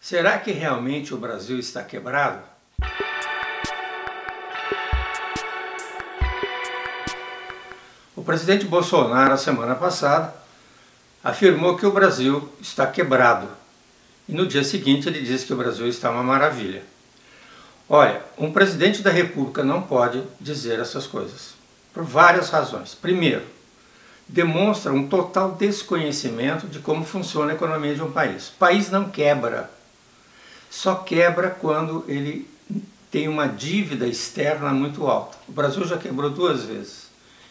Será que realmente o Brasil está quebrado? O presidente Bolsonaro, a semana passada, afirmou que o Brasil está quebrado. E no dia seguinte ele disse que o Brasil está uma maravilha. Olha, um presidente da República não pode dizer essas coisas, por várias razões. Primeiro, demonstra um total desconhecimento de como funciona a economia de um país. O país não quebra, só quebra quando ele tem uma dívida externa muito alta. O Brasil já quebrou duas vezes,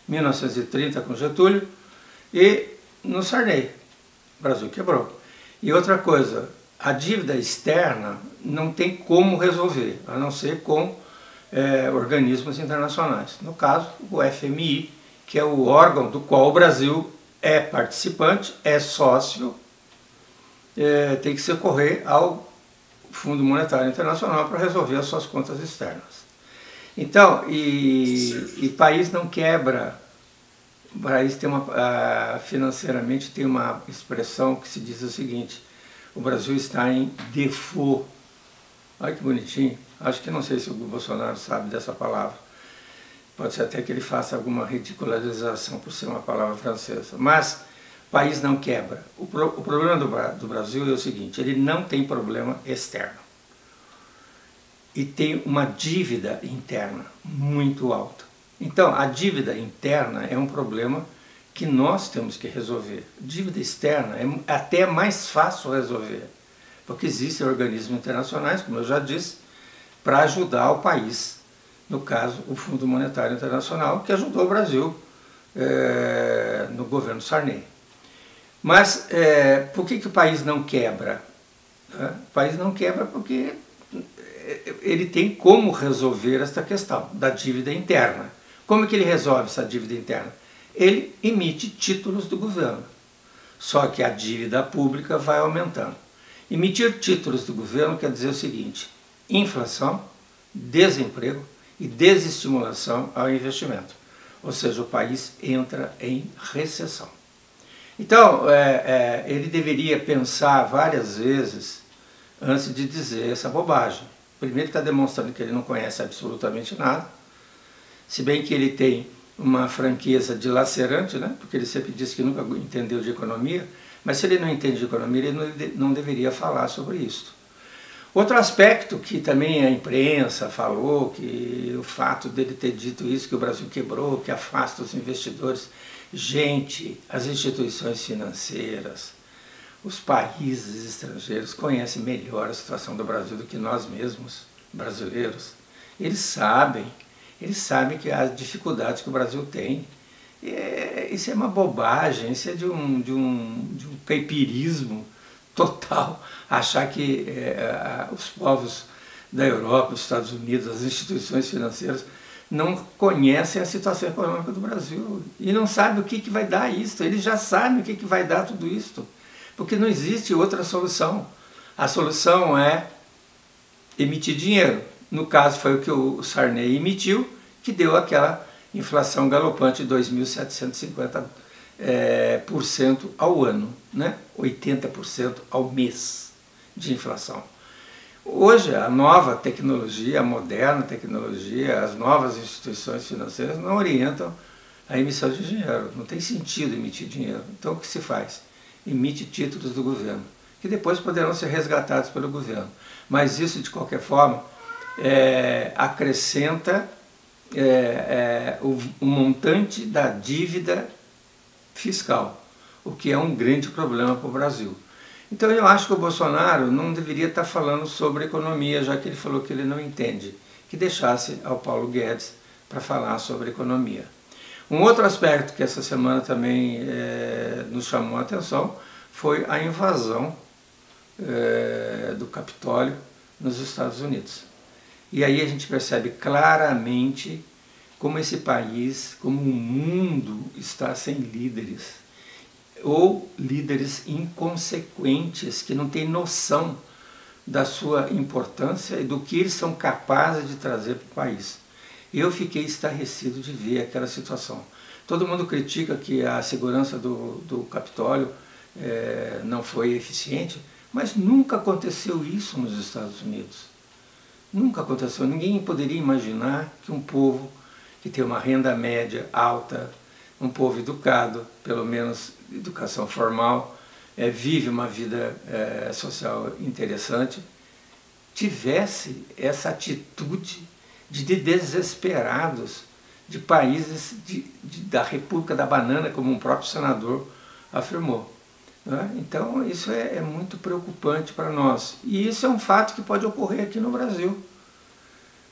em 1930 com Getúlio e no Sarney. O Brasil quebrou. E outra coisa, a dívida externa não tem como resolver, a não ser com organismos internacionais. No caso, o FMI, que é o órgão do qual o Brasil é participante, é sócio, tem que se recorrer ao Fundo Monetário Internacional para resolver as suas contas externas. Então, e país não quebra. O país tem financeiramente tem uma expressão que se diz o seguinte: o Brasil está em default. Olha que bonitinho. Acho que não sei se o Bolsonaro sabe dessa palavra. Pode ser até que ele faça alguma ridicularização por ser uma palavra francesa. Mas o país não quebra. O problema do Brasil é o seguinte: ele não tem problema externo. E tem uma dívida interna muito alta. Então, a dívida interna é um problema que nós temos que resolver. Dívida externa é até mais fácil resolver, porque existem organismos internacionais, como eu já disse, para ajudar o país. No caso, o Fundo Monetário Internacional, que ajudou o Brasil no governo Sarney. Mas por que o país não quebra? O país não quebra porque ele tem como resolver esta questão da dívida interna. Como é que ele resolve essa dívida interna? Ele emite títulos do governo. Só que a dívida pública vai aumentando. Emitir títulos do governo quer dizer o seguinte: inflação, desemprego e desestimulação ao investimento. Ou seja, o país entra em recessão. Então, ele deveria pensar várias vezes antes de dizer essa bobagem. Primeiro, está demonstrando que ele não conhece absolutamente nada, se bem que ele tem uma franqueza dilacerante, né? Porque ele sempre disse que nunca entendeu de economia, mas se ele não entende de economia, ele não deveria falar sobre isso. Outro aspecto que também a imprensa falou, que o fato dele ter dito isso, que o Brasil quebrou, que afasta os investidores. Gente, as instituições financeiras, os países estrangeiros conhecem melhor a situação do Brasil do que nós mesmos, brasileiros. Eles sabem que as dificuldades que o Brasil tem. Isso é uma bobagem, isso é de um caipirismo total, achar que os povos da Europa, os Estados Unidos, as instituições financeiras não conhecem a situação econômica do Brasil e não sabem o que vai dar isso. Eles já sabem o que vai dar tudo isso, porque não existe outra solução. A solução é emitir dinheiro. No caso foi o que o Sarney emitiu, que deu aquela inflação galopante de 2.750% ao ano, né? 80% ao mês de inflação. Hoje, a nova tecnologia, a moderna tecnologia, as novas instituições financeiras não orientam a emissão de dinheiro. Não tem sentido emitir dinheiro. Então, o que se faz? Emite títulos do governo, que depois poderão ser resgatados pelo governo. Mas isso, de qualquer forma, acrescenta o montante da dívida fiscal, o que é um grande problema para o Brasil. Então eu acho que o Bolsonaro não deveria estar falando sobre economia, já que ele falou que ele não entende, que deixasse ao Paulo Guedes para falar sobre economia. Um outro aspecto que essa semana também nos chamou a atenção foi a invasão do Capitólio nos Estados Unidos. E aí a gente percebe claramente como esse país, como o mundo está sem líderes, ou líderes inconsequentes, que não têm noção da sua importância e do que eles são capazes de trazer para o país. Eu fiquei estarrecido de ver aquela situação. Todo mundo critica que a segurança do Capitólio não foi eficiente, Mas nunca aconteceu isso nos Estados Unidos. Nunca aconteceu. Ninguém poderia imaginar que um povo que tem uma renda média alta, um povo educado, pelo menos educação formal, vive uma vida social interessante, tivesse essa atitude de desesperados de países da República da Banana, como um próprio senador afirmou. Né? Então isso é muito preocupante para nós. E isso é um fato que pode ocorrer aqui no Brasil.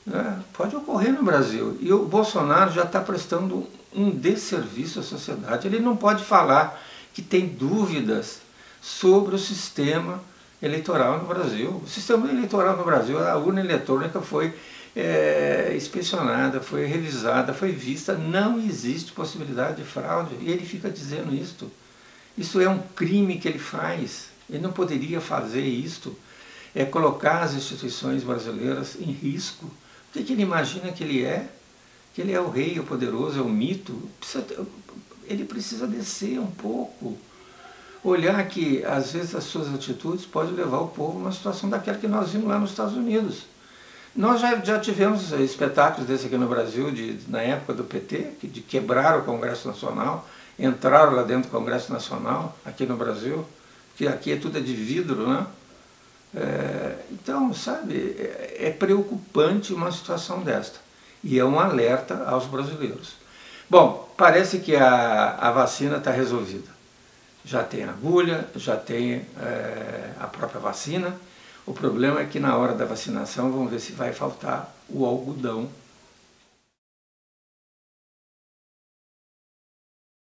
Né? Pode ocorrer no Brasil. E o Bolsonaro já está prestando um desserviço à sociedade. Ele não pode falar que tem dúvidas sobre o sistema eleitoral no Brasil. O sistema eleitoral no Brasil, a urna eletrônica foi inspecionada, foi revisada, foi vista. Não existe possibilidade de fraude. E ele fica dizendo isto. Isso é um crime que ele faz. Ele não poderia fazer isto. É colocar as instituições brasileiras em risco. O que ele imagina que ele é? Que ele é o rei, o poderoso, é o mito? Ele precisa descer um pouco. Olhar que, às vezes, as suas atitudes podem levar o povo a uma situação daquela que nós vimos lá nos Estados Unidos. Nós já tivemos espetáculos desse aqui no Brasil, na época do PT, de quebrar o Congresso Nacional, entraram lá dentro do Congresso Nacional, aqui no Brasil, que aqui tudo é de vidro, né? Então, sabe, é preocupante uma situação desta. E é um alerta aos brasileiros. Bom, parece que a vacina está resolvida. Já tem agulha, já tem a própria vacina. O problema é que na hora da vacinação vamos ver se vai faltar o algodão